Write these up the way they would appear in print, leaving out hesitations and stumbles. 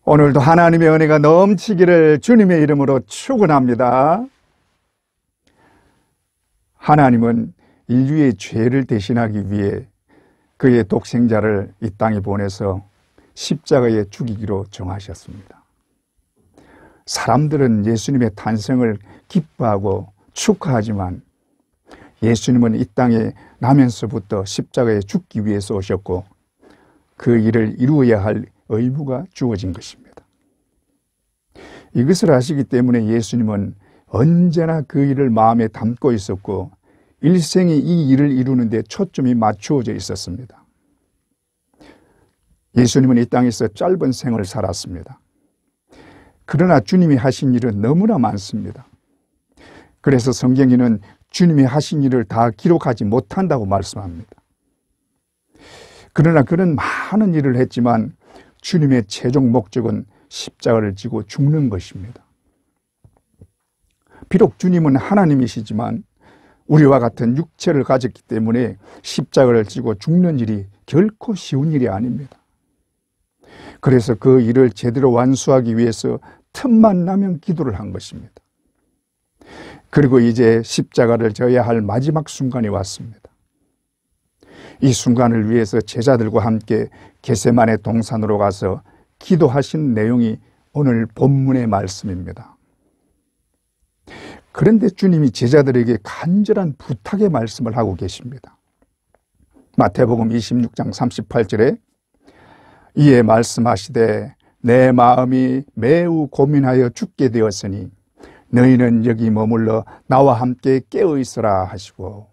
오늘도 하나님의 은혜가 넘치기를 주님의 이름으로 축원합니다. 하나님은 인류의 죄를 대신하기 위해 그의 독생자를 이 땅에 보내서 십자가에 죽이기로 정하셨습니다. 사람들은 예수님의 탄생을 기뻐하고 축하하지만 예수님은 이 땅에 나면서부터 십자가에 죽기 위해서 오셨고 그 일을 이루어야 할 의무가 주어진 것입니다. 이것을 아시기 때문에 예수님은 언제나 그 일을 마음에 담고 있었고 일생이 이 일을 이루는 데 초점이 맞추어져 있었습니다. 예수님은 이 땅에서 짧은 생을 살았습니다. 그러나 주님이 하신 일은 너무나 많습니다. 그래서 성경에는 주님이 하신 일을 다 기록하지 못한다고 말씀합니다. 그러나 그는 많은 일을 했지만 주님의 최종 목적은 십자가를 지고 죽는 것입니다. 비록 주님은 하나님이시지만 우리와 같은 육체를 가졌기 때문에 십자가를 지고 죽는 일이 결코 쉬운 일이 아닙니다. 그래서 그 일을 제대로 완수하기 위해서 틈만 나면 기도를 한 것입니다. 그리고 이제 십자가를 져야 할 마지막 순간이 왔습니다. 이 순간을 위해서 제자들과 함께 겟세마네 동산으로 가서 기도하신 내용이 오늘 본문의 말씀입니다. 그런데 주님이 제자들에게 간절한 부탁의 말씀을 하고 계십니다. 마태복음 26장 38절에 이에 말씀하시되 내 마음이 매우 고민하여 죽게 되었으니 너희는 여기 머물러 나와 함께 깨어 있으라 하시고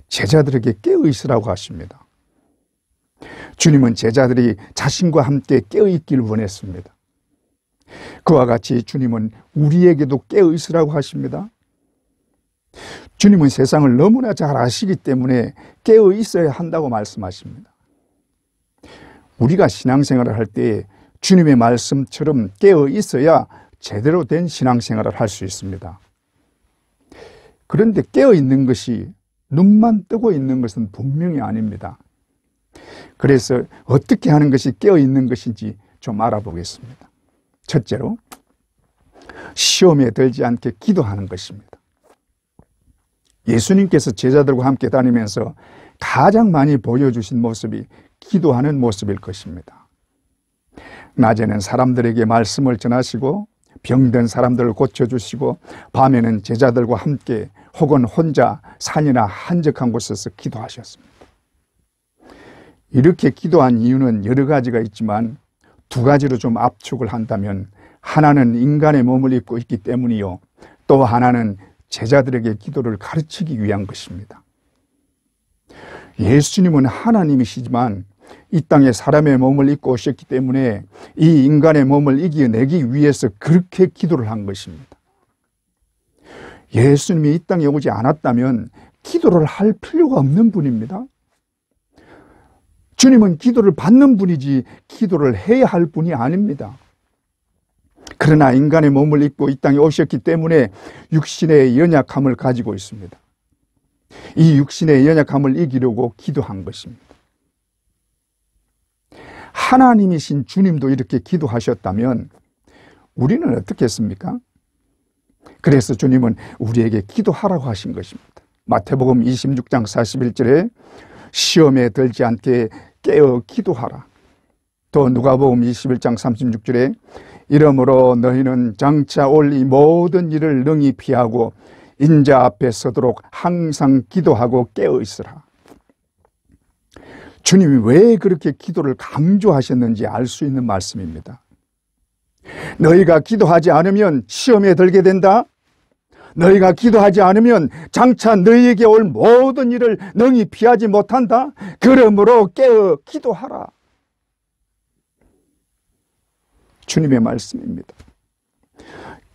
제자들에게 깨어 있으라고 하십니다. 주님은 제자들이 자신과 함께 깨어 있기를 원했습니다. 그와 같이 주님은 우리에게도 깨어 있으라고 하십니다. 주님은 세상을 너무나 잘 아시기 때문에 깨어 있어야 한다고 말씀하십니다. 우리가 신앙생활을 할 때 주님의 말씀처럼 깨어 있어야 제대로 된 신앙생활을 할 수 있습니다. 그런데 깨어 있는 것이 눈만 뜨고 있는 것은 분명히 아닙니다. 그래서 어떻게 하는 것이 깨어 있는 것인지 좀 알아보겠습니다. 첫째로 시험에 들지 않게 기도하는 것입니다. 예수님께서 제자들과 함께 다니면서 가장 많이 보여주신 모습이 기도하는 모습일 것입니다. 낮에는 사람들에게 말씀을 전하시고 병든 사람들을 고쳐주시고 밤에는 제자들과 함께 혹은 혼자 산이나 한적한 곳에서 기도하셨습니다. 이렇게 기도한 이유는 여러 가지가 있지만 두 가지로 좀 압축을 한다면 하나는 인간의 몸을 입고 있기 때문이요, 또 하나는 제자들에게 기도를 가르치기 위한 것입니다. 예수님은 하나님이시지만 이 땅에 사람의 몸을 입고 오셨기 때문에 이 인간의 몸을 이겨내기 위해서 그렇게 기도를 한 것입니다. 예수님이 이 땅에 오지 않았다면 기도를 할 필요가 없는 분입니다. 주님은 기도를 받는 분이지 기도를 해야 할 분이 아닙니다. 그러나 인간의 몸을 입고 이 땅에 오셨기 때문에 육신의 연약함을 가지고 있습니다. 이 육신의 연약함을 이기려고 기도한 것입니다. 하나님이신 주님도 이렇게 기도하셨다면 우리는 어떻게 했습니까? 그래서 주님은 우리에게 기도하라고 하신 것입니다. 마태복음 26장 41절에 시험에 들지 않게 깨어 기도하라. 또 누가복음 21장 36절에 이러므로 너희는 장차 올 이 모든 일을 능히 피하고 인자 앞에 서도록 항상 기도하고 깨어 있으라. 주님이 왜 그렇게 기도를 강조하셨는지 알 수 있는 말씀입니다. 너희가 기도하지 않으면 시험에 들게 된다. 너희가 기도하지 않으면 장차 너희에게 올 모든 일을 능히 피하지 못한다. 그러므로 깨어 기도하라. 주님의 말씀입니다.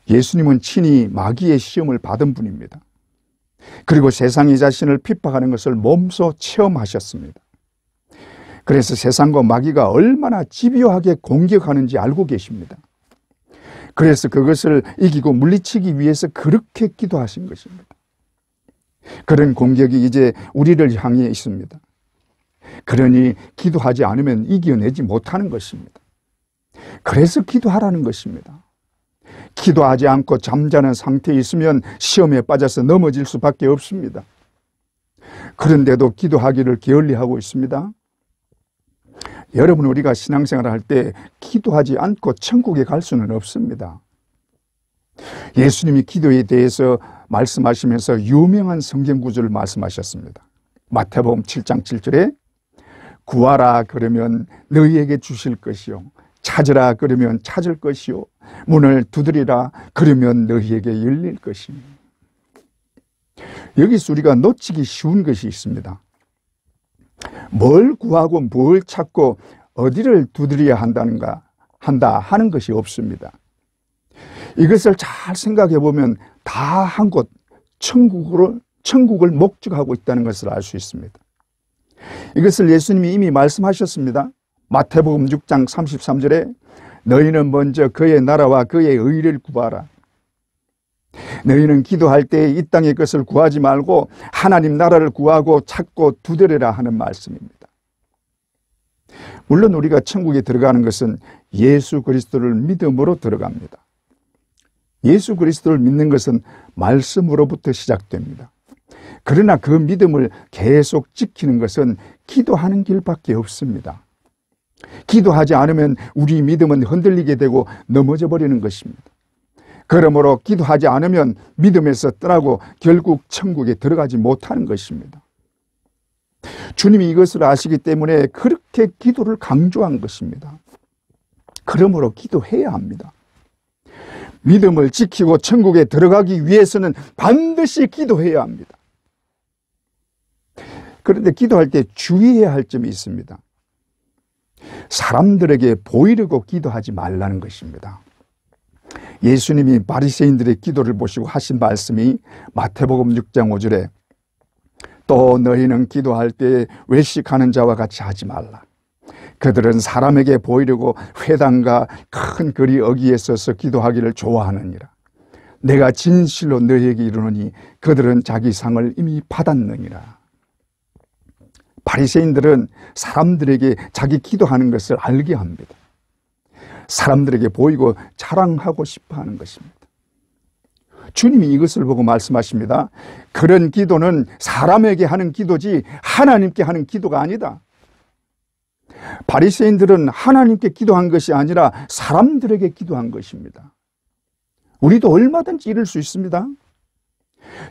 예수님은 친히 마귀의 시험을 받은 분입니다. 그리고 세상이 자신을 핍박하는 것을 몸소 체험하셨습니다. 그래서 세상과 마귀가 얼마나 집요하게 공격하는지 알고 계십니다. 그래서 그것을 이기고 물리치기 위해서 그렇게 기도하신 것입니다. 그런 공격이 이제 우리를 향해 있습니다. 그러니 기도하지 않으면 이겨내지 못하는 것입니다. 그래서 기도하라는 것입니다. 기도하지 않고 잠자는 상태에 있으면 시험에 빠져서 넘어질 수밖에 없습니다. 그런데도 기도하기를 게을리하고 있습니다. 여러분, 우리가 신앙생활을 할 때 기도하지 않고 천국에 갈 수는 없습니다. 예수님이 기도에 대해서 말씀하시면서 유명한 성경 구절을 말씀하셨습니다. 마태복음 7장 7절에 구하라 그러면 너희에게 주실 것이요, 찾으라 그러면 찾을 것이요, 문을 두드리라 그러면 너희에게 열릴 것이니. 여기서 우리가 놓치기 쉬운 것이 있습니다. 뭘 구하고 뭘 찾고 어디를 두드려야 한다 하는 것이 없습니다. 이것을 잘 생각해 보면 다 한 곳, 천국을 목적하고 있다는 것을 알 수 있습니다. 이것을 예수님이 이미 말씀하셨습니다. 마태복음 6장 33절에 너희는 먼저 그의 나라와 그의 의를 구하라. 너희는 기도할 때 이 땅의 것을 구하지 말고 하나님 나라를 구하고 찾고 두드려라 하는 말씀입니다. 물론 우리가 천국에 들어가는 것은 예수 그리스도를 믿음으로 들어갑니다. 예수 그리스도를 믿는 것은 말씀으로부터 시작됩니다. 그러나 그 믿음을 계속 지키는 것은 기도하는 길밖에 없습니다. 기도하지 않으면 우리 믿음은 흔들리게 되고 넘어져 버리는 것입니다. 그러므로 기도하지 않으면 믿음에서 떠나고 결국 천국에 들어가지 못하는 것입니다. 주님이 이것을 아시기 때문에 그렇게 기도를 강조한 것입니다. 그러므로 기도해야 합니다. 믿음을 지키고 천국에 들어가기 위해서는 반드시 기도해야 합니다. 그런데 기도할 때 주의해야 할 점이 있습니다. 사람들에게 보이려고 기도하지 말라는 것입니다. 예수님이 바리새인들의 기도를 보시고 하신 말씀이 마태복음 6장 5절에 또 너희는 기도할 때 외식하는 자와 같이 하지 말라. 그들은 사람에게 보이려고 회당과 큰 거리 어귀에 서서 기도하기를 좋아하느니라. 내가 진실로 너희에게 이르노니 그들은 자기 상을 이미 받았느니라. 바리새인들은 사람들에게 자기 기도하는 것을 알게 합니다. 사람들에게 보이고 자랑하고 싶어 하는 것입니다. 주님이 이것을 보고 말씀하십니다. 그런 기도는 사람에게 하는 기도지 하나님께 하는 기도가 아니다. 바리새인들은 하나님께 기도한 것이 아니라 사람들에게 기도한 것입니다. 우리도 얼마든지 이럴 수 있습니다.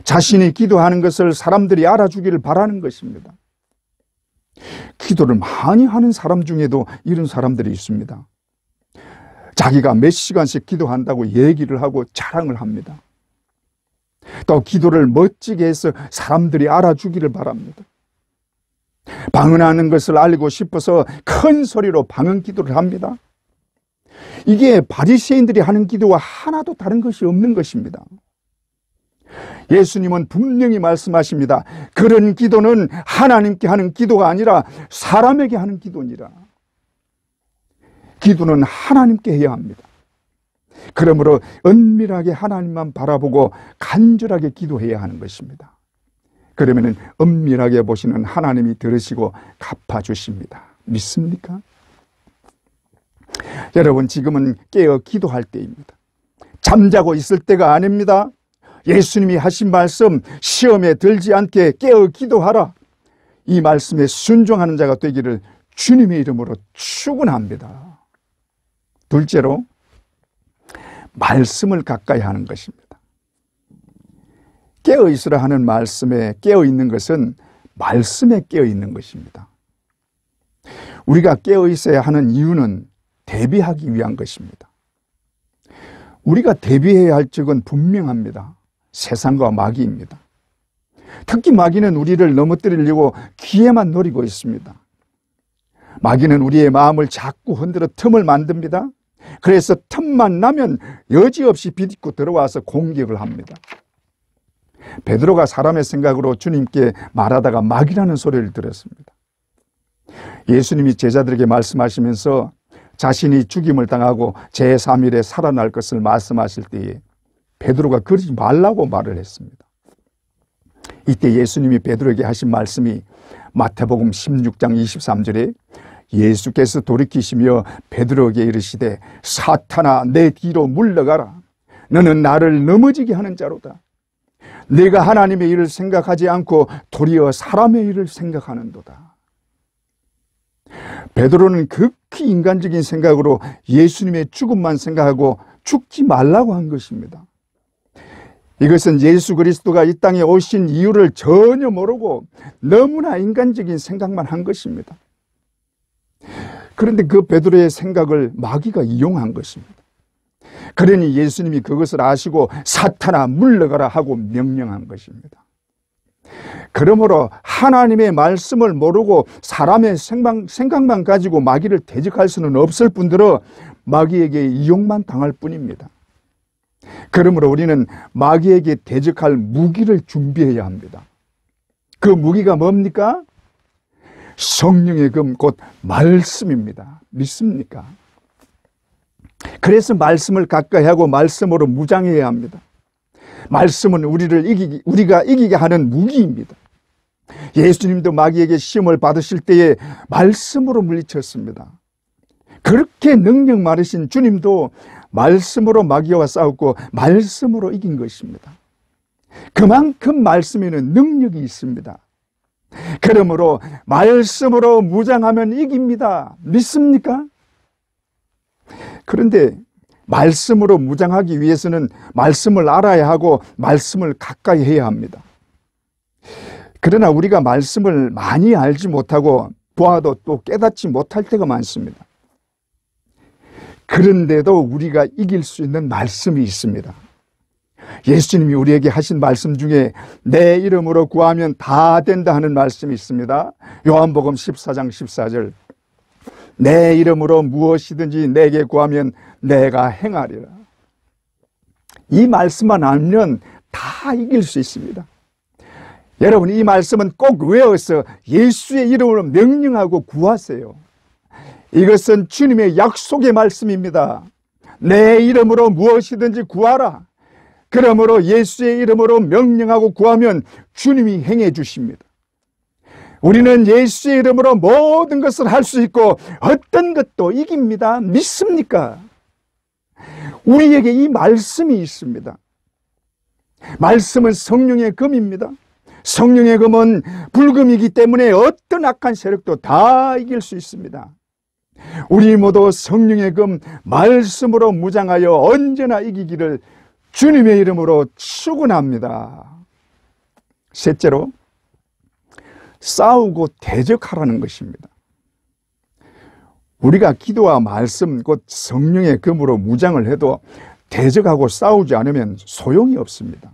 자신이 기도하는 것을 사람들이 알아주기를 바라는 것입니다. 기도를 많이 하는 사람 중에도 이런 사람들이 있습니다. 자기가 몇 시간씩 기도한다고 얘기를 하고 자랑을 합니다. 또 기도를 멋지게 해서 사람들이 알아주기를 바랍니다. 방언하는 것을 알고 싶어서 큰 소리로 방언 기도를 합니다. 이게 바리새인들이 하는 기도와 하나도 다른 것이 없는 것입니다. 예수님은 분명히 말씀하십니다. 그런 기도는 하나님께 하는 기도가 아니라 사람에게 하는 기도니라. 기도는 하나님께 해야 합니다. 그러므로 은밀하게 하나님만 바라보고 간절하게 기도해야 하는 것입니다. 그러면 은밀하게 보시는 하나님이 들으시고 갚아주십니다. 믿습니까? 여러분, 지금은 깨어 기도할 때입니다. 잠자고 있을 때가 아닙니다. 예수님이 하신 말씀, 시험에 들지 않게 깨어 기도하라. 이 말씀에 순종하는 자가 되기를 주님의 이름으로 축원합니다. 둘째로, 말씀을 가까이 하는 것입니다. 깨어 있으라 하는 말씀에 깨어 있는 것은 말씀에 깨어 있는 것입니다. 우리가 깨어 있어야 하는 이유는 대비하기 위한 것입니다. 우리가 대비해야 할 적은 분명합니다. 세상과 마귀입니다. 특히 마귀는 우리를 넘어뜨리려고 기회만 노리고 있습니다. 마귀는 우리의 마음을 자꾸 흔들어 틈을 만듭니다. 그래서 틈만 나면 여지없이 비집고 들어와서 공격을 합니다. 베드로가 사람의 생각으로 주님께 말하다가 마귀라는 소리를 들었습니다. 예수님이 제자들에게 말씀하시면서 자신이 죽임을 당하고 제3일에 살아날 것을 말씀하실 때에 베드로가 그러지 말라고 말을 했습니다. 이때 예수님이 베드로에게 하신 말씀이 마태복음 16장 23절에 예수께서 돌이키시며 베드로에게 이르시되 사탄아 내 뒤로 물러가라. 너는 나를 넘어지게 하는 자로다. 네가 하나님의 일을 생각하지 않고 도리어 사람의 일을 생각하는도다. 베드로는 극히 인간적인 생각으로 예수님의 죽음만 생각하고 죽지 말라고 한 것입니다. 이것은 예수 그리스도가 이 땅에 오신 이유를 전혀 모르고 너무나 인간적인 생각만 한 것입니다. 그런데 그 베드로의 생각을 마귀가 이용한 것입니다. 그러니 예수님이 그것을 아시고 사탄아 물러가라 하고 명령한 것입니다. 그러므로 하나님의 말씀을 모르고 사람의 생각만 가지고 마귀를 대적할 수는 없을 뿐더러 마귀에게 이용만 당할 뿐입니다. 그러므로 우리는 마귀에게 대적할 무기를 준비해야 합니다. 그 무기가 뭡니까? 성령의 금 곧 말씀입니다. 믿습니까? 그래서 말씀을 가까이 하고 말씀으로 무장해야 합니다. 말씀은 우리가 이기게 하는 무기입니다. 예수님도 마귀에게 시험을 받으실 때에 말씀으로 물리쳤습니다. 그렇게 능력 많으신 주님도 말씀으로 마귀와 싸웠고 말씀으로 이긴 것입니다. 그만큼 말씀에는 능력이 있습니다. 그러므로 말씀으로 무장하면 이깁니다. 믿습니까? 그런데 말씀으로 무장하기 위해서는 말씀을 알아야 하고 말씀을 가까이 해야 합니다. 그러나 우리가 말씀을 많이 알지 못하고 보아도 또 깨닫지 못할 때가 많습니다. 그런데도 우리가 이길 수 있는 말씀이 있습니다. 예수님이 우리에게 하신 말씀 중에 내 이름으로 구하면 다 된다 하는 말씀이 있습니다. 요한복음 14장 14절 내 이름으로 무엇이든지 내게 구하면 내가 행하리라. 이 말씀만 알면 다 이길 수 있습니다. 여러분, 이 말씀은 꼭 외워서 예수의 이름으로 명령하고 구하세요. 이것은 주님의 약속의 말씀입니다. 내 이름으로 무엇이든지 구하라. 그러므로 예수의 이름으로 명령하고 구하면 주님이 행해 주십니다. 우리는 예수의 이름으로 모든 것을 할 수 있고 어떤 것도 이깁니다. 믿습니까? 우리에게 이 말씀이 있습니다. 말씀은 성령의 금입니다. 성령의 금은 불금이기 때문에 어떤 악한 세력도 다 이길 수 있습니다. 우리 모두 성령의 금 말씀으로 무장하여 언제나 이기기를 주님의 이름으로 축원합니다. 셋째로 싸우고 대적하라는 것입니다. 우리가 기도와 말씀 곧 성령의 금으로 무장을 해도 대적하고 싸우지 않으면 소용이 없습니다.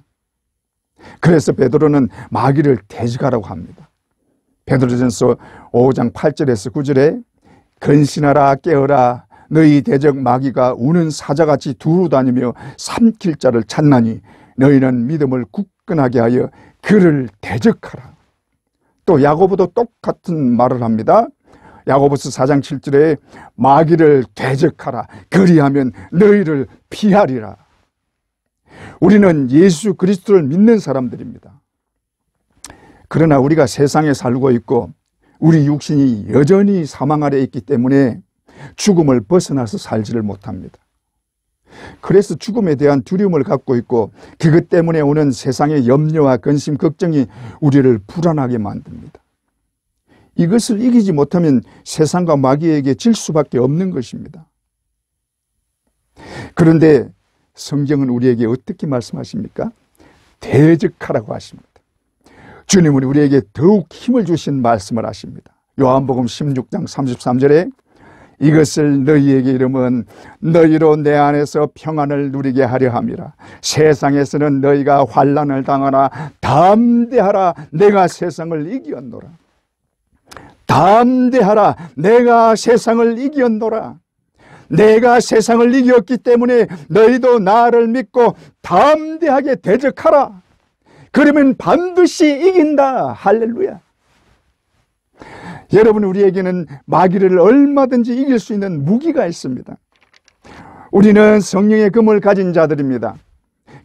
그래서 베드로는 마귀를 대적하라고 합니다. 베드로전서 5장 8절에서 9절에 근신하라 깨어라 너희 대적 마귀가 우는 사자같이 두루 다니며 삼킬 자를 찾나니 너희는 믿음을 굳건하게 하여 그를 대적하라. 또 야고보도 똑같은 말을 합니다. 야고보서 4장 7절에 마귀를 대적하라 그리하면 너희를 피하리라. 우리는 예수 그리스도를 믿는 사람들입니다. 그러나 우리가 세상에 살고 있고 우리 육신이 여전히 사망 아래 있기 때문에 죽음을 벗어나서 살지를 못합니다. 그래서 죽음에 대한 두려움을 갖고 있고 그것 때문에 오는 세상의 염려와 근심, 걱정이 우리를 불안하게 만듭니다. 이것을 이기지 못하면 세상과 마귀에게 질 수밖에 없는 것입니다. 그런데 성경은 우리에게 어떻게 말씀하십니까? 대적하라고 하십니다. 주님은 우리에게 더욱 힘을 주신 말씀을 하십니다. 요한복음 16장 33절에 이것을 너희에게 이름은 너희로 내 안에서 평안을 누리게 하려 함이라. 세상에서는 너희가 환난을 당하나 담대하라 내가 세상을 이기었노라. 담대하라 내가 세상을 이기었노라. 내가 세상을 이겼기 때문에 너희도 나를 믿고 담대하게 대적하라. 그러면 반드시 이긴다. 할렐루야. 여러분, 우리에게는 마귀를 얼마든지 이길 수 있는 무기가 있습니다. 우리는 성령의 금을 가진 자들입니다.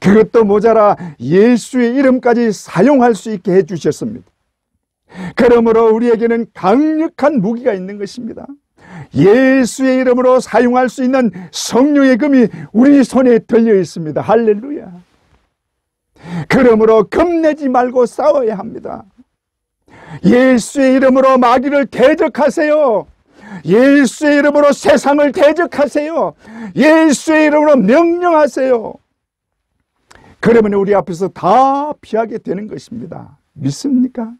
그것도 모자라 예수의 이름까지 사용할 수 있게 해주셨습니다. 그러므로 우리에게는 강력한 무기가 있는 것입니다. 예수의 이름으로 사용할 수 있는 성령의 금이 우리 손에 들려 있습니다. 할렐루야. 그러므로 겁내지 말고 싸워야 합니다. 예수의 이름으로 마귀를 대적하세요. 예수의 이름으로 세상을 대적하세요. 예수의 이름으로 명령하세요. 그러면 우리 앞에서 다 피하게 되는 것입니다. 믿습니까?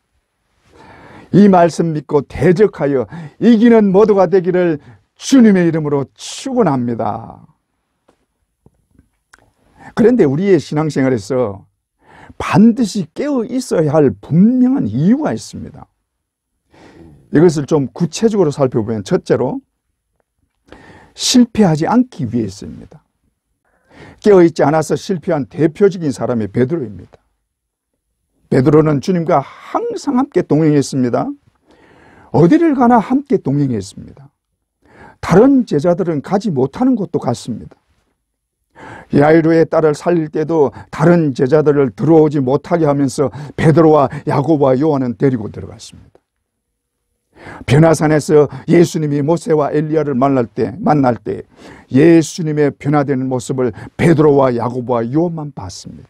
이 말씀 믿고 대적하여 이기는 모두가 되기를 주님의 이름으로 축원합니다. 그런데 우리의 신앙생활에서 반드시 깨어 있어야 할 분명한 이유가 있습니다. 이것을 좀 구체적으로 살펴보면 첫째로 실패하지 않기 위해서입니다. 깨어있지 않아서 실패한 대표적인 사람이 베드로입니다. 베드로는 주님과 항상 함께 동행했습니다. 어디를 가나 함께 동행했습니다. 다른 제자들은 가지 못하는 곳도 갔습니다. 야이로의 딸을 살릴 때도 다른 제자들을 들어오지 못하게 하면서 베드로와 야고보와 요한은 데리고 들어갔습니다. 변화산에서 예수님이 모세와 엘리야를 만날 때 예수님의 변화되는 모습을 베드로와 야고보와 요한만 봤습니다.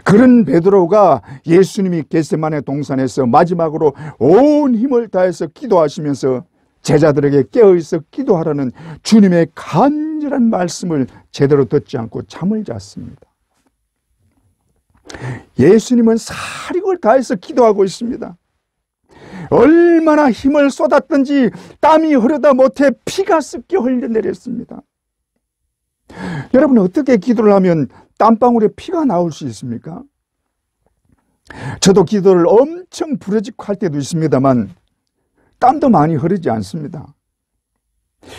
그런 베드로가 예수님이 겟세마네 동산에서 마지막으로 온 힘을 다해서 기도하시면서 제자들에게 깨어있어 기도하라는 주님의 간절한 말씀을 제대로 듣지 않고 잠을 잤습니다. 예수님은 사력을 다해서 기도하고 있습니다. 얼마나 힘을 쏟았든지 땀이 흐르다 못해 피가 습게 흘러내렸습니다. 여러분, 어떻게 기도를 하면 땀방울에 피가 나올 수 있습니까? 저도 기도를 엄청 부르짖고 할 때도 있습니다만 땀도 많이 흐르지 않습니다.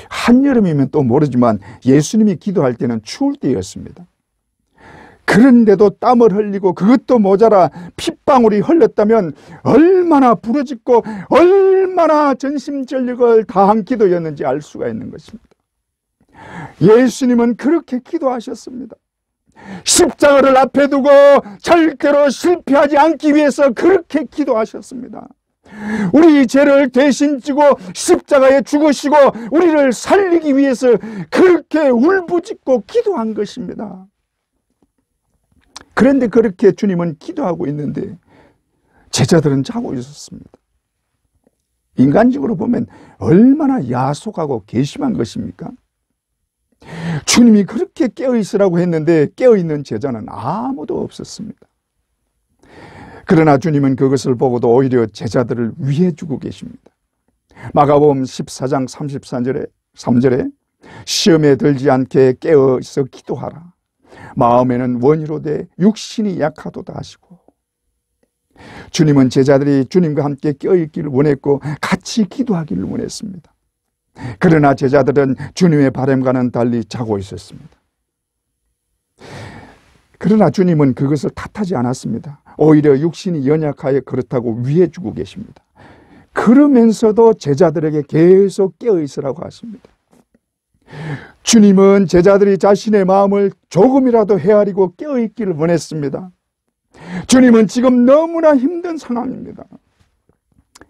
한여름이면 또 모르지만 예수님이 기도할 때는 추울 때였습니다. 그런데도 땀을 흘리고 그것도 모자라 핏방울이 흘렀다면 얼마나 부르짖고 얼마나 전심전력을 다한 기도였는지 알 수가 있는 것입니다. 예수님은 그렇게 기도하셨습니다. 십자가를 앞에 두고 절대로 실패하지 않기 위해서 그렇게 기도하셨습니다. 우리 죄를 대신 지고 십자가에 죽으시고 우리를 살리기 위해서 그렇게 울부짖고 기도한 것입니다. 그런데 그렇게 주님은 기도하고 있는데 제자들은 자고 있었습니다. 인간적으로 보면 얼마나 야속하고 괘씸한 것입니까? 주님이 그렇게 깨어있으라고 했는데 깨어있는 제자는 아무도 없었습니다. 그러나 주님은 그것을 보고도 오히려 제자들을 위해 주고 계십니다. 마가복음 14장 33절에 시험에 들지 않게 깨어있어 기도하라. 마음에는 원이로 돼 육신이 약하도다 하시고, 주님은 제자들이 주님과 함께 깨어있기를 원했고 같이 기도하기를 원했습니다. 그러나 제자들은 주님의 바람과는 달리 자고 있었습니다. 그러나 주님은 그것을 탓하지 않았습니다. 오히려 육신이 연약하여 그렇다고 위해 주고 계십니다. 그러면서도 제자들에게 계속 깨어있으라고 하십니다. 주님은 제자들이 자신의 마음을 조금이라도 헤아리고 깨어있기를 원했습니다. 주님은 지금 너무나 힘든 상황입니다.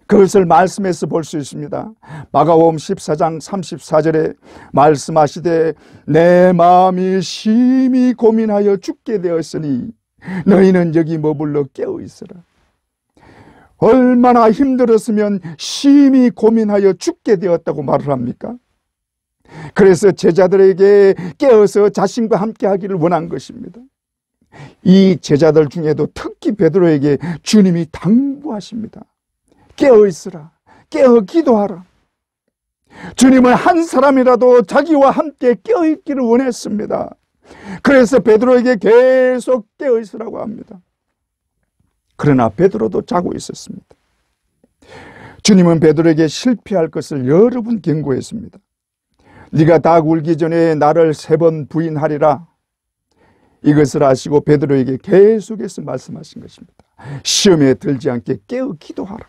그것을 말씀에서 볼 수 있습니다. 마가복음 14장 34절에 말씀하시되 내 마음이 심히 고민하여 죽게 되었으니 너희는 여기 머물러 깨어있으라. 얼마나 힘들었으면 심히 고민하여 죽게 되었다고 말을 합니까? 그래서 제자들에게 깨어서 자신과 함께 하기를 원한 것입니다. 이 제자들 중에도 특히 베드로에게 주님이 당부하십니다. 깨어 있으라. 깨어 기도하라. 주님은 한 사람이라도 자기와 함께 깨어 있기를 원했습니다. 그래서 베드로에게 계속 깨어 있으라고 합니다. 그러나 베드로도 자고 있었습니다. 주님은 베드로에게 실패할 것을 여러 번 경고했습니다. 네가 닭 울기 전에 나를 3번 부인하리라. 이것을 아시고 베드로에게 계속해서 말씀하신 것입니다. 시험에 들지 않게 깨어 기도하라.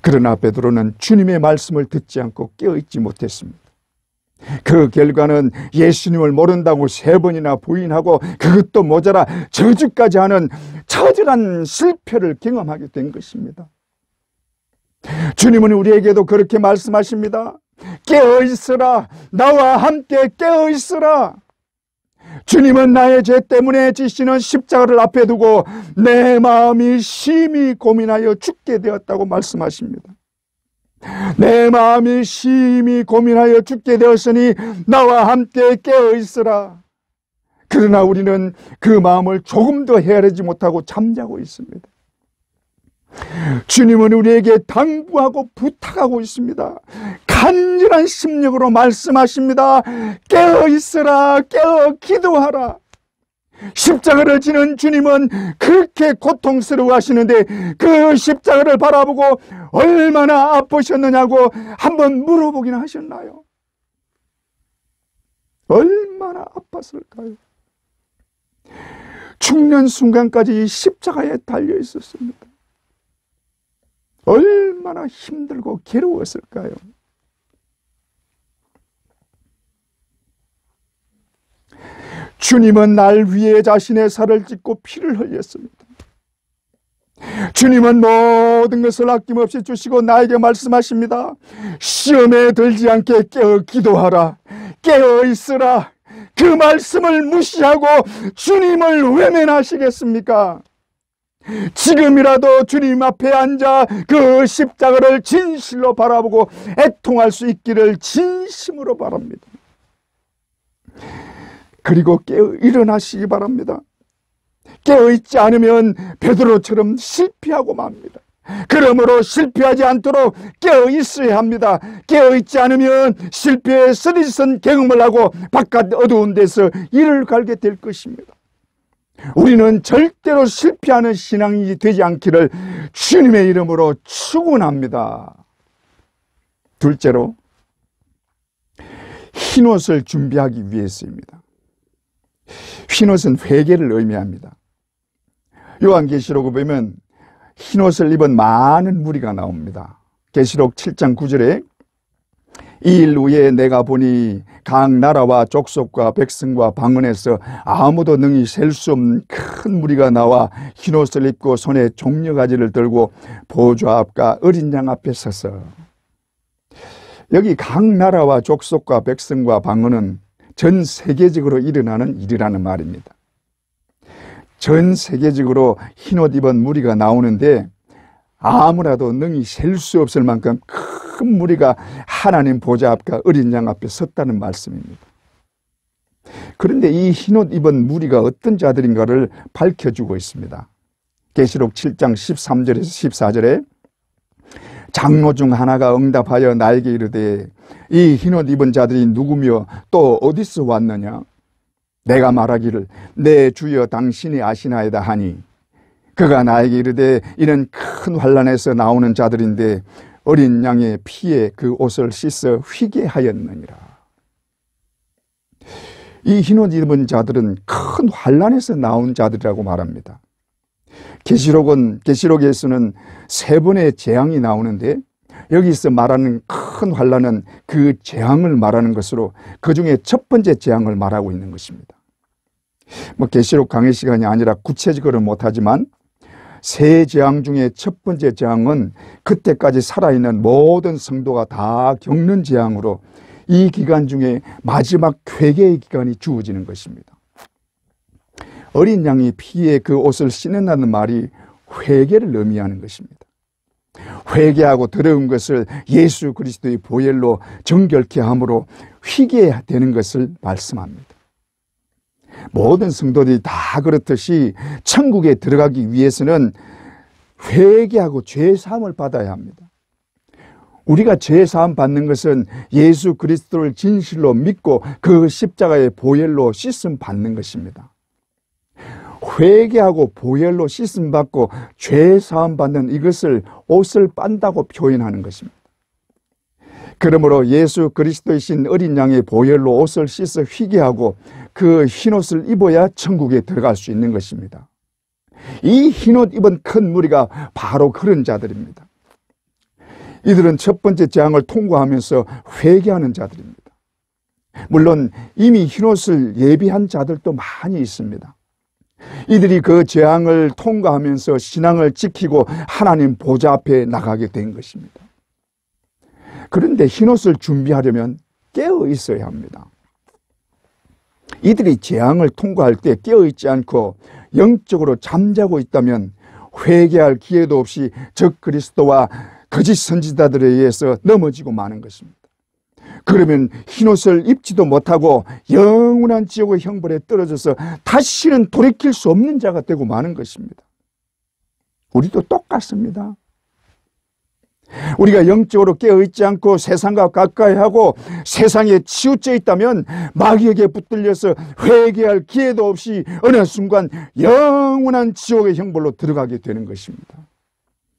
그러나 베드로는 주님의 말씀을 듣지 않고 깨어있지 못했습니다. 그 결과는 예수님을 모른다고 3번이나 부인하고 그것도 모자라 저주까지 하는 처절한 실패를 경험하게 된 것입니다. 주님은 우리에게도 그렇게 말씀하십니다. 깨어 있으라. 나와 함께 깨어 있으라. 주님은 나의 죄 때문에 지시는 십자가를 앞에 두고 내 마음이 심히 고민하여 죽게 되었다고 말씀하십니다. 내 마음이 심히 고민하여 죽게 되었으니 나와 함께 깨어 있으라. 그러나 우리는 그 마음을 조금도 헤아리지 못하고 잠자고 있습니다. 주님은 우리에게 당부하고 부탁하고 있습니다. 간절한 심령으로 말씀하십니다. 깨어 있으라. 깨어 기도하라. 십자가를 지는 주님은 그렇게 고통스러워 하시는데 그 십자가를 바라보고 얼마나 아프셨느냐고 한번 물어보기나 하셨나요? 얼마나 아팠을까요? 죽는 순간까지 십자가에 달려 있었습니다. 얼마나 힘들고 괴로웠을까요? 주님은 날 위해 자신의 살을 찢고 피를 흘렸습니다. 주님은 모든 것을 아낌없이 주시고 나에게 말씀하십니다. 시험에 들지 않게 깨어 기도하라. 깨어 있으라. 그 말씀을 무시하고 주님을 외면하시겠습니까? 지금이라도 주님 앞에 앉아 그 십자가를 진실로 바라보고 애통할 수 있기를 진심으로 바랍니다. 그리고 깨어 일어나시기 바랍니다. 깨어있지 않으면 베드로처럼 실패하고 맙니다. 그러므로 실패하지 않도록 깨어있어야 합니다. 깨어있지 않으면 실패의 쓰리선 경험을 하고 바깥 어두운 데서 이를 갈게 될 것입니다. 우리는 절대로 실패하는 신앙이 되지 않기를 주님의 이름으로 축원합니다. 둘째로, 흰옷을 준비하기 위해서입니다. 흰옷은 회개를 의미합니다. 요한계시록을 보면 흰옷을 입은 많은 무리가 나옵니다. 계시록 7장 9절에 이 일 후에 내가 보니 각 나라와 족속과 백성과 방언에서 아무도 능히 셀 수 없는 큰 무리가 나와 흰옷을 입고 손에 종려가지를 들고 보좌 앞과 어린 양 앞에 서서, 여기 각 나라와 족속과 백성과 방언은 전 세계적으로 일어나는 일이라는 말입니다. 전 세계적으로 흰옷 입은 무리가 나오는데 아무라도 능히 셀 수 없을 만큼 큰 무리가 하나님 보좌 앞과 어린 양 앞에 섰다는 말씀입니다. 그런데 이 흰옷 입은 무리가 어떤 자들인가를 밝혀주고 있습니다. 계시록 7장 13절에서 14절에 장로 중 하나가 응답하여 나에게 이르되 이 흰옷 입은 자들이 누구며 또 어디서 왔느냐? 내가 말하기를 내 주여 당신이 아시나이다 하니 그가 나에게 이르되 이는 큰 환난에서 나오는 자들인데 어린 양의 피에 그 옷을 씻어 휘게 하였느니라. 이 흰옷 입은 자들은 큰 환난에서 나온 자들이라고 말합니다. 계시록에서는 3번의 재앙이 나오는데 여기서 말하는 큰 환난은 그 재앙을 말하는 것으로 그 중에 첫 번째 재앙을 말하고 있는 것입니다. 계시록 강의 시간이 아니라 구체적으로 못하지만 세 재앙 중에 첫 번째 재앙은 그때까지 살아있는 모든 성도가 다 겪는 재앙으로 이 기간 중에 마지막 회개의 기간이 주어지는 것입니다. 어린 양이 피에 그 옷을 씻는다는 말이 회개를 의미하는 것입니다. 회개하고 더러운 것을 예수 그리스도의 보혈로 정결케 함으로 휘게 되는 것을 말씀합니다. 모든 성도들이 다 그렇듯이 천국에 들어가기 위해서는 회개하고 죄사함을 받아야 합니다. 우리가 죄사함 받는 것은 예수 그리스도를 진실로 믿고 그 십자가의 보혈로 씻음 받는 것입니다. 회개하고 보혈로 씻음 받고 죄사함 받는 이것을 옷을 빤다고 표현하는 것입니다. 그러므로 예수 그리스도이신 어린 양의 보혈로 옷을 씻어 휘게 하고 그 흰옷을 입어야 천국에 들어갈 수 있는 것입니다. 이 흰옷 입은 큰 무리가 바로 그런 자들입니다. 이들은 첫 번째 재앙을 통과하면서 회개하는 자들입니다. 물론 이미 흰옷을 예비한 자들도 많이 있습니다. 이들이 그 재앙을 통과하면서 신앙을 지키고 하나님 보좌 앞에 나가게 된 것입니다. 그런데 흰옷을 준비하려면 깨어 있어야 합니다. 이들이 재앙을 통과할 때 깨어 있지 않고 영적으로 잠자고 있다면 회개할 기회도 없이 적 그리스도와 거짓 선지자들에 의해서 넘어지고 마는 것입니다. 그러면 흰옷을 입지도 못하고 영원한 지옥의 형벌에 떨어져서 다시는 돌이킬 수 없는 자가 되고 마는 것입니다. 우리도 똑같습니다. 우리가 영적으로 깨어있지 않고 세상과 가까이하고 세상에 치우쳐 있다면 마귀에게 붙들려서 회개할 기회도 없이 어느 순간 영원한 지옥의 형벌로 들어가게 되는 것입니다.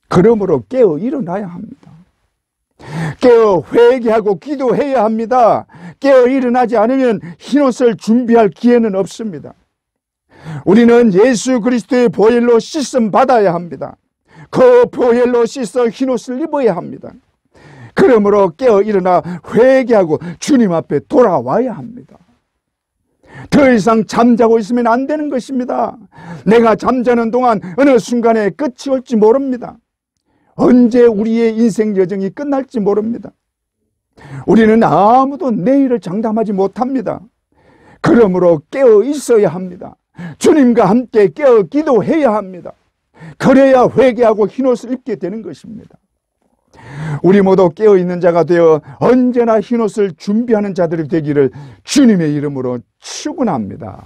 그러므로 깨어 일어나야 합니다. 깨어 회개하고 기도해야 합니다. 깨어 일어나지 않으면 흰옷을 준비할 기회는 없습니다. 우리는 예수 그리스도의 보혈로 씻음 받아야 합니다. 그 보혈로 씻어 흰옷을 입어야 합니다. 그러므로 깨어 일어나 회개하고 주님 앞에 돌아와야 합니다. 더 이상 잠자고 있으면 안 되는 것입니다. 내가 잠자는 동안 어느 순간에 끝이 올지 모릅니다. 언제 우리의 인생 여정이 끝날지 모릅니다. 우리는 아무도 내일을 장담하지 못합니다. 그러므로 깨어 있어야 합니다. 주님과 함께 깨어 기도해야 합니다. 그래야 회개하고 흰옷을 입게 되는 것입니다. 우리 모두 깨어있는 자가 되어 언제나 흰옷을 준비하는 자들이 되기를 주님의 이름으로 축원합니다.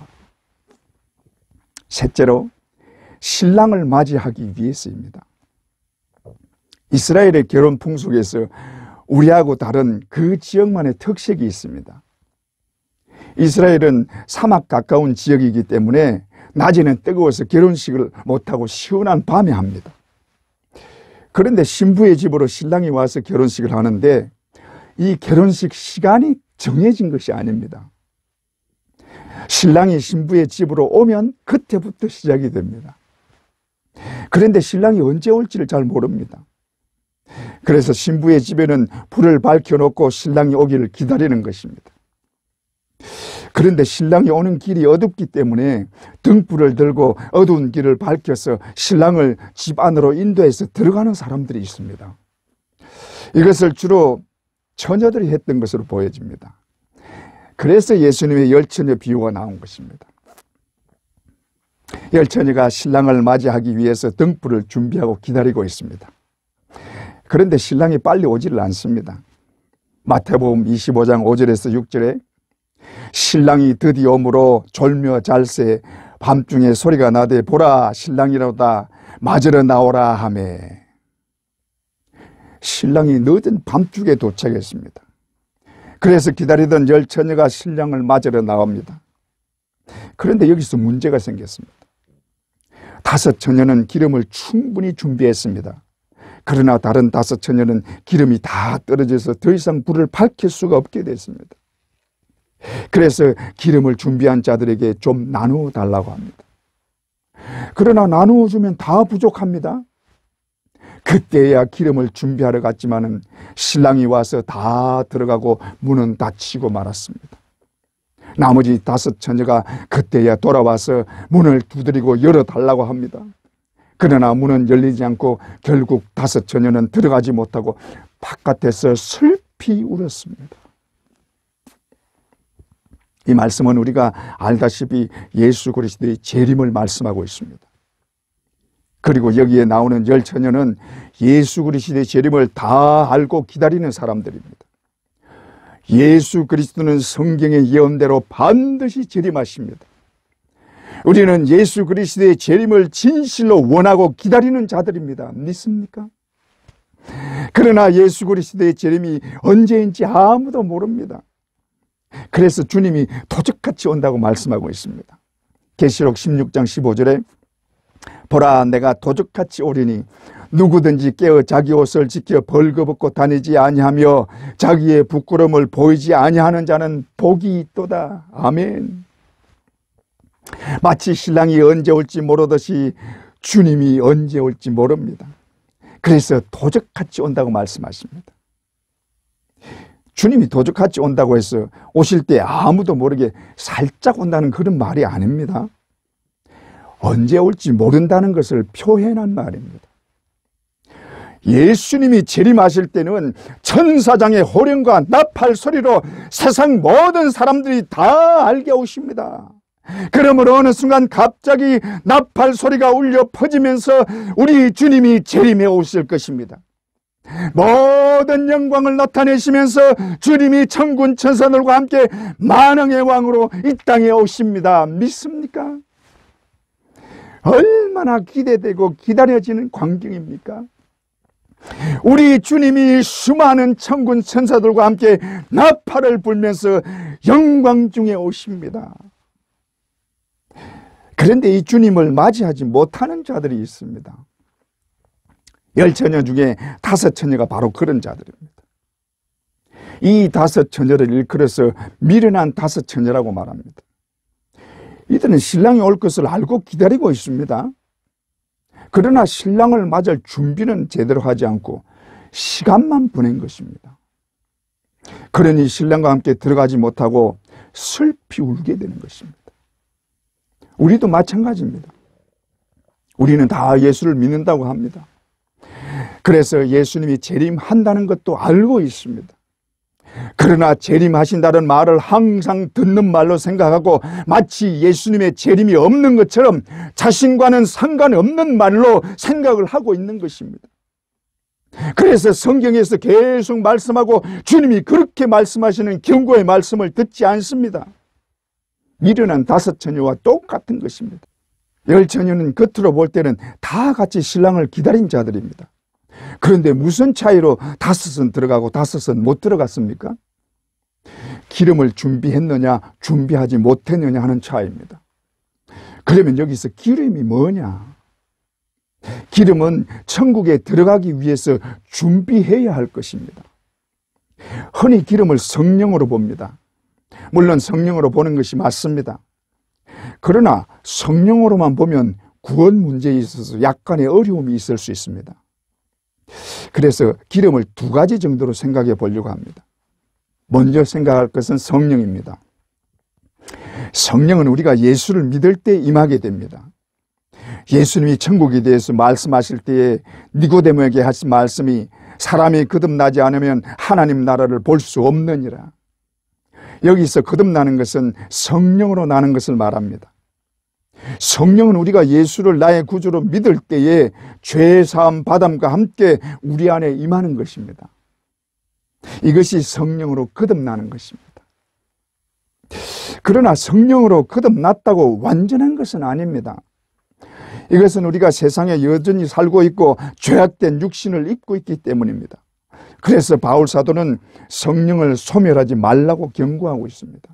셋째로, 신랑을 맞이하기 위해서입니다. 이스라엘의 결혼 풍속에서 우리하고 다른 그 지역만의 특색이 있습니다. 이스라엘은 사막 가까운 지역이기 때문에 낮에는 뜨거워서 결혼식을 못하고 시원한 밤에 합니다. 그런데 신부의 집으로 신랑이 와서 결혼식을 하는데 이 결혼식 시간이 정해진 것이 아닙니다. 신랑이 신부의 집으로 오면 그때부터 시작이 됩니다. 그런데 신랑이 언제 올지를 잘 모릅니다. 그래서 신부의 집에는 불을 밝혀놓고 신랑이 오기를 기다리는 것입니다. 그런데 신랑이 오는 길이 어둡기 때문에 등불을 들고 어두운 길을 밝혀서 신랑을 집 안으로 인도해서 들어가는 사람들이 있습니다. 이것을 주로 처녀들이 했던 것으로 보여집니다. 그래서 예수님의 열처녀 비유가 나온 것입니다. 열처녀가 신랑을 맞이하기 위해서 등불을 준비하고 기다리고 있습니다. 그런데 신랑이 빨리 오지를 않습니다. 마태복음 25장 5절에서 6절에 신랑이 드디어 오므로 졸며 잘새 밤중에 소리가 나되 보라 신랑이로다 맞으러 나오라 하매 신랑이 늦은 밤중에 도착했습니다. 그래서 기다리던 열처녀가 신랑을 맞으러 나옵니다. 그런데 여기서 문제가 생겼습니다. 5 처녀는 기름을 충분히 준비했습니다. 그러나 다른 5 처녀는 기름이 다 떨어져서 더 이상 불을 밝힐 수가 없게 됐습니다. 그래서 기름을 준비한 자들에게 좀 나누어 달라고 합니다. 그러나 나누어 주면 다 부족합니다. 그때야 기름을 준비하러 갔지만은 신랑이 와서 다 들어가고 문은 닫히고 말았습니다. 나머지 5 처녀가 그때야 돌아와서 문을 두드리고 열어달라고 합니다. 그러나 문은 열리지 않고 결국 5 처녀는 들어가지 못하고 바깥에서 슬피 울었습니다. 이 말씀은 우리가 알다시피 예수 그리스도의 재림을 말씀하고 있습니다. 그리고 여기에 나오는 열처녀는 예수 그리스도의 재림을 다 알고 기다리는 사람들입니다. 예수 그리스도는 성경의 예언대로 반드시 재림하십니다. 우리는 예수 그리스도의 재림을 진실로 원하고 기다리는 자들입니다. 믿습니까? 그러나 예수 그리스도의 재림이 언제인지 아무도 모릅니다. 그래서 주님이 도적같이 온다고 말씀하고 있습니다. 계시록 16장 15절에 보라 내가 도적같이 오리니 누구든지 깨어 자기 옷을 지켜 벌거벗고 다니지 아니하며 자기의 부끄러움을 보이지 아니하는 자는 복이 있도다. 아멘. 마치 신랑이 언제 올지 모르듯이 주님이 언제 올지 모릅니다. 그래서 도적같이 온다고 말씀하십니다. 주님이 도적같이 온다고 해서 오실 때 아무도 모르게 살짝 온다는 그런 말이 아닙니다. 언제 올지 모른다는 것을 표현한 말입니다. 예수님이 재림하실 때는 천사장의 호령과 나팔 소리로 세상 모든 사람들이 다 알게 오십니다. 그러므로 어느 순간 갑자기 나팔 소리가 울려 퍼지면서 우리 주님이 재림해 오실 것입니다. 모든 영광을 나타내시면서 주님이 천군 천사들과 함께 만왕의 왕으로 이 땅에 오십니다. 믿습니까? 얼마나 기대되고 기다려지는 광경입니까? 우리 주님이 수많은 천군 천사들과 함께 나팔을 불면서 영광 중에 오십니다. 그런데 이 주님을 맞이하지 못하는 자들이 있습니다. 10처녀 중에 5처녀가 바로 그런 자들입니다. 이 5처녀를 일컬어서 미련한 5처녀라고 말합니다. 이들은 신랑이 올 것을 알고 기다리고 있습니다. 그러나 신랑을 맞을 준비는 제대로 하지 않고 시간만 보낸 것입니다. 그러니 신랑과 함께 들어가지 못하고 슬피 울게 되는 것입니다. 우리도 마찬가지입니다. 우리는 다 예수를 믿는다고 합니다. 그래서 예수님이 재림한다는 것도 알고 있습니다. 그러나 재림하신다는 말을 항상 듣는 말로 생각하고 마치 예수님의 재림이 없는 것처럼 자신과는 상관없는 말로 생각을 하고 있는 것입니다. 그래서 성경에서 계속 말씀하고 주님이 그렇게 말씀하시는 경고의 말씀을 듣지 않습니다. 미련한 5처녀와 똑같은 것입니다. 10처녀는 겉으로 볼 때는 다 같이 신랑을 기다린 자들입니다. 그런데 무슨 차이로 5은 들어가고 5은 못 들어갔습니까? 기름을 준비했느냐 준비하지 못했느냐 하는 차이입니다. 그러면 여기서 기름이 뭐냐? 기름은 천국에 들어가기 위해서 준비해야 할 것입니다. 흔히 기름을 성령으로 봅니다. 물론 성령으로 보는 것이 맞습니다. 그러나 성령으로만 보면 구원 문제에 있어서 약간의 어려움이 있을 수 있습니다. 그래서 기름을 2가지 정도로 생각해 보려고 합니다. 먼저 생각할 것은 성령입니다. 성령은 우리가 예수를 믿을 때 임하게 됩니다. 예수님이 천국에 대해서 말씀하실 때에 니고데모에게 하신 말씀이 사람이 거듭나지 않으면 하나님 나라를 볼 수 없느니라. 여기서 거듭나는 것은 성령으로 나는 것을 말합니다. 성령은 우리가 예수를 나의 구주로 믿을 때에 죄사함 받음과 함께 우리 안에 임하는 것입니다. 이것이 성령으로 거듭나는 것입니다. 그러나 성령으로 거듭났다고 완전한 것은 아닙니다. 이것은 우리가 세상에 여전히 살고 있고 죄악된 육신을 입고 있기 때문입니다. 그래서 바울 사도는 성령을 소멸하지 말라고 경고하고 있습니다.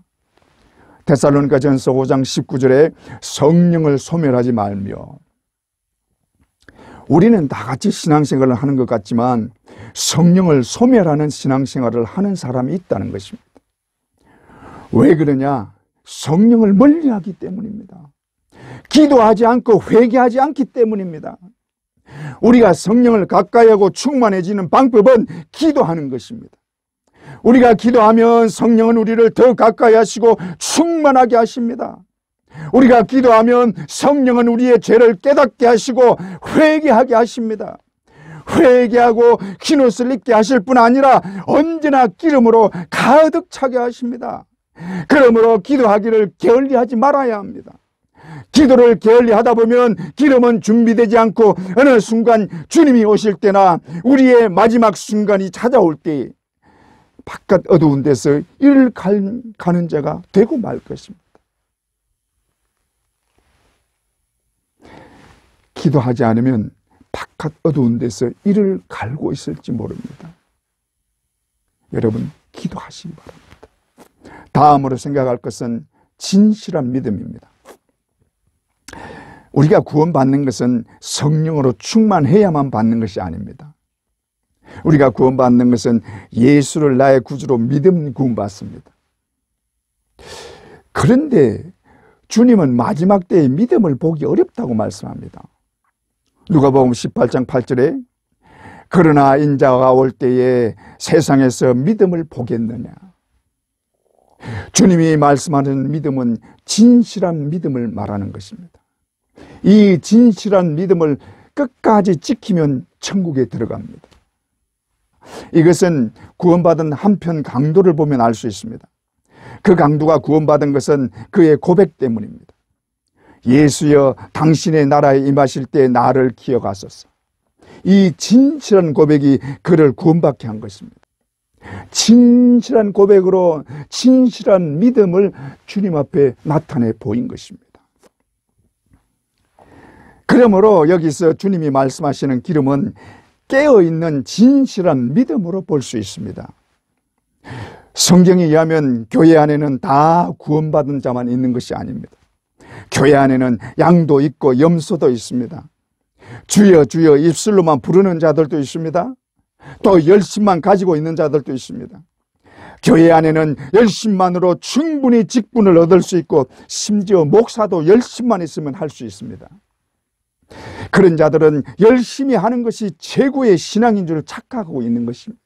데살로니가전서 5장 19절에 성령을 소멸하지 말며, 우리는 다 같이 신앙생활을 하는 것 같지만 성령을 소멸하는 신앙생활을 하는 사람이 있다는 것입니다. 왜 그러냐? 성령을 멀리하기 때문입니다. 기도하지 않고 회개하지 않기 때문입니다. 우리가 성령을 가까이하고 충만해지는 방법은 기도하는 것입니다. 우리가 기도하면 성령은 우리를 더 가까이 하시고 충만하게 하십니다. 우리가 기도하면 성령은 우리의 죄를 깨닫게 하시고 회개하게 하십니다. 회개하고 흰옷을 입게 하실 뿐 아니라 언제나 기름으로 가득 차게 하십니다. 그러므로 기도하기를 게을리하지 말아야 합니다. 기도를 게을리하다 보면 기름은 준비되지 않고 어느 순간 주님이 오실 때나 우리의 마지막 순간이 찾아올 때 바깥 어두운 데서 이를 가는 자가 되고 말 것입니다. 기도하지 않으면 바깥 어두운 데서 이를 갈고 있을지 모릅니다. 여러분, 기도하시기 바랍니다. 다음으로 생각할 것은 진실한 믿음입니다. 우리가 구원받는 것은 성령으로 충만해야만 받는 것이 아닙니다. 우리가 구원받는 것은 예수를 나의 구주로 믿음 구원받습니다. 그런데 주님은 마지막 때에 믿음을 보기 어렵다고 말씀합니다. 누가복음 18장 8절에 그러나 인자가 올 때에 세상에서 믿음을 보겠느냐. 주님이 말씀하는 믿음은 진실한 믿음을 말하는 것입니다. 이 진실한 믿음을 끝까지 지키면 천국에 들어갑니다. 이것은 구원받은 한편 강도를 보면 알 수 있습니다. 그 강도가 구원받은 것은 그의 고백 때문입니다. 예수여, 당신의 나라에 임하실 때 나를 기억하소서. 이 진실한 고백이 그를 구원받게 한 것입니다. 진실한 고백으로 진실한 믿음을 주님 앞에 나타내 보인 것입니다. 그러므로 여기서 주님이 말씀하시는 기름은 깨어있는 진실한 믿음으로 볼 수 있습니다. 성경에 의하면 교회 안에는 다 구원받은 자만 있는 것이 아닙니다. 교회 안에는 양도 있고 염소도 있습니다. 주여 주여 입술로만 부르는 자들도 있습니다. 또 열심만 가지고 있는 자들도 있습니다. 교회 안에는 열심만으로 충분히 직분을 얻을 수 있고 심지어 목사도 열심만 있으면 할 수 있습니다. 그런 자들은 열심히 하는 것이 최고의 신앙인 줄 착각하고 있는 것입니다.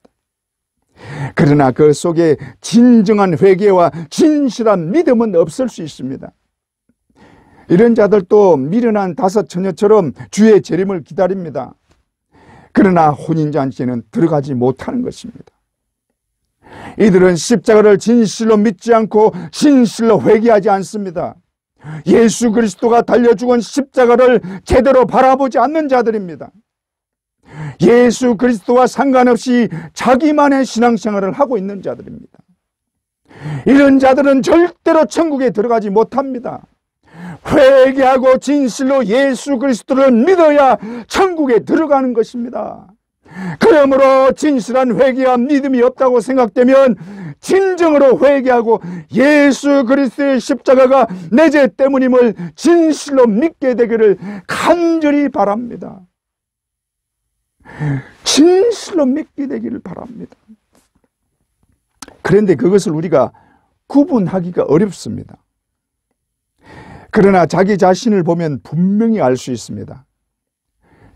그러나 그 속에 진정한 회개와 진실한 믿음은 없을 수 있습니다. 이런 자들도 미련한 다섯 처녀처럼 주의 재림을 기다립니다. 그러나 혼인잔치에는 들어가지 못하는 것입니다. 이들은 십자가를 진실로 믿지 않고 진실로 회개하지 않습니다. 예수 그리스도가 달려 죽은 십자가를 제대로 바라보지 않는 자들입니다. 예수 그리스도와 상관없이 자기만의 신앙생활을 하고 있는 자들입니다. 이런 자들은 절대로 천국에 들어가지 못합니다. 회개하고 진실로 예수 그리스도를 믿어야 천국에 들어가는 것입니다. 그러므로 진실한 회개와 믿음이 없다고 생각되면 진정으로 회개하고 예수 그리스도의 십자가가 내 죄 때문임을 진실로 믿게 되기를 간절히 바랍니다. 진실로 믿게 되기를 바랍니다. 그런데 그것을 우리가 구분하기가 어렵습니다. 그러나 자기 자신을 보면 분명히 알 수 있습니다.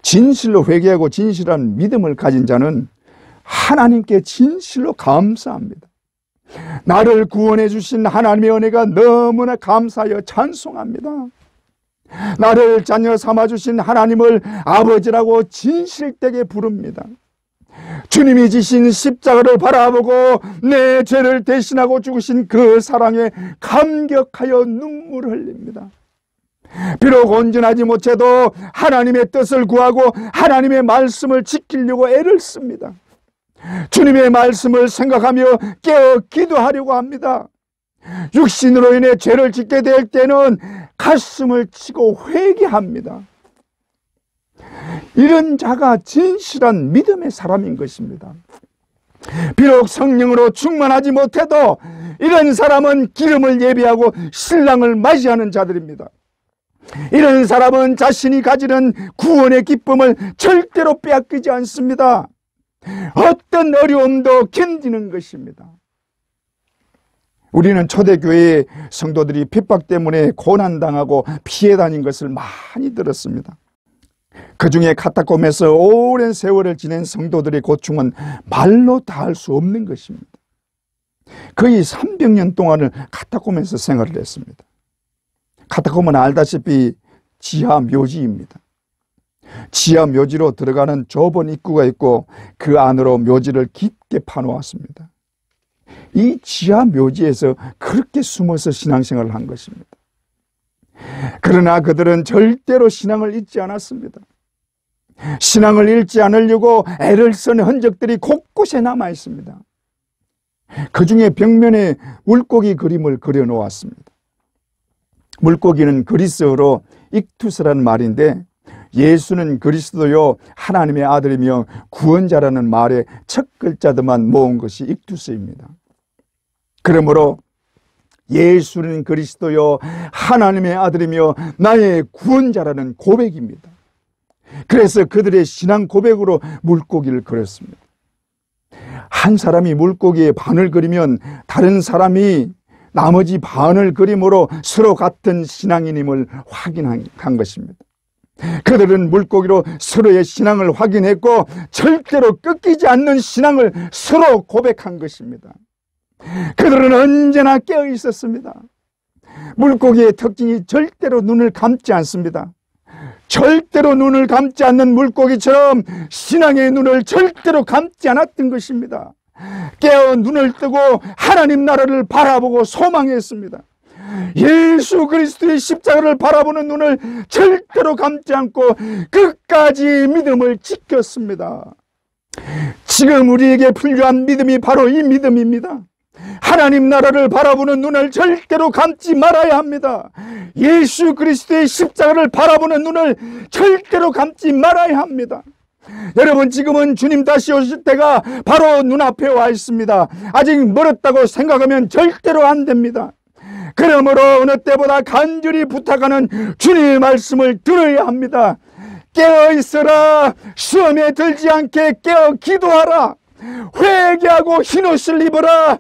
진실로 회개하고 진실한 믿음을 가진 자는 하나님께 진실로 감사합니다. 나를 구원해 주신 하나님의 은혜가 너무나 감사하여 찬송합니다. 나를 자녀 삼아 주신 하나님을 아버지라고 진실되게 부릅니다. 주님이 지신 십자가를 바라보고 내 죄를 대신하고 죽으신 그 사랑에 감격하여 눈물을 흘립니다. 비록 온전하지 못해도 하나님의 뜻을 구하고 하나님의 말씀을 지키려고 애를 씁니다. 주님의 말씀을 생각하며 깨어 기도하려고 합니다. 육신으로 인해 죄를 짓게 될 때는 가슴을 치고 회개합니다. 이런 자가 진실한 믿음의 사람인 것입니다. 비록 성령으로 충만하지 못해도 이런 사람은 기름을 예비하고 신랑을 맞이하는 자들입니다. 이런 사람은 자신이 가지는 구원의 기쁨을 절대로 빼앗기지 않습니다. 어떤 어려움도 견디는 것입니다. 우리는 초대교회의 성도들이 핍박 때문에 고난당하고 피해 다닌 것을 많이 들었습니다. 그 중에 카타콤에서 오랜 세월을 지낸 성도들의 고충은 말로 다할 수 없는 것입니다. 거의 300년 동안을 카타콤에서 생활을 했습니다. 카타콤은 알다시피 지하 묘지입니다. 지하 묘지로 들어가는 좁은 입구가 있고 그 안으로 묘지를 깊게 파놓았습니다. 이 지하 묘지에서 그렇게 숨어서 신앙생활을 한 것입니다. 그러나 그들은 절대로 신앙을 잊지 않았습니다. 신앙을 잃지 않으려고 애를 쓴 흔적들이 곳곳에 남아 있습니다. 그 중에 벽면에 물고기 그림을 그려놓았습니다. 물고기는 그리스어로 익투스라는 말인데 예수는 그리스도요 하나님의 아들이며 구원자라는 말의 첫 글자들만 모은 것이 익투스입니다. 그러므로 예수는 그리스도요 하나님의 아들이며 나의 구원자라는 고백입니다. 그래서 그들의 신앙 고백으로 물고기를 그렸습니다. 한 사람이 물고기의 반을 그리면 다른 사람이 나머지 반을 그림으로 서로 같은 신앙인임을 확인한 것입니다. 그들은 물고기로 서로의 신앙을 확인했고 절대로 꺾이지 않는 신앙을 서로 고백한 것입니다. 그들은 언제나 깨어 있었습니다. 물고기의 특징이 절대로 눈을 감지 않습니다. 절대로 눈을 감지 않는 물고기처럼 신앙의 눈을 절대로 감지 않았던 것입니다. 깨어 눈을 뜨고 하나님 나라를 바라보고 소망했습니다. 예수 그리스도의 십자가를 바라보는 눈을 절대로 감지 않고 끝까지 믿음을 지켰습니다. 지금 우리에게 필요한 믿음이 바로 이 믿음입니다. 하나님 나라를 바라보는 눈을 절대로 감지 말아야 합니다. 예수 그리스도의 십자가를 바라보는 눈을 절대로 감지 말아야 합니다. 여러분, 지금은 주님 다시 오실 때가 바로 눈앞에 와 있습니다. 아직 멀었다고 생각하면 절대로 안 됩니다. 그러므로 어느 때보다 간절히 부탁하는 주님의 말씀을 들어야 합니다. 깨어 있어라. 시험에 들지 않게 깨어 기도하라. 회개하고 흰옷을 입어라.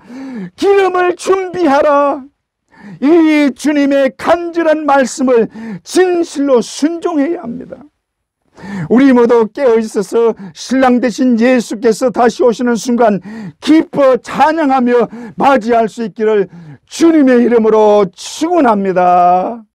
기름을 준비하라. 이 주님의 간절한 말씀을 진실로 순종해야 합니다. 우리 모두 깨어 있어서 신랑 되신 예수께서 다시 오시는 순간 기뻐 찬양하며 맞이할 수 있기를 주님의 이름으로 축원합니다.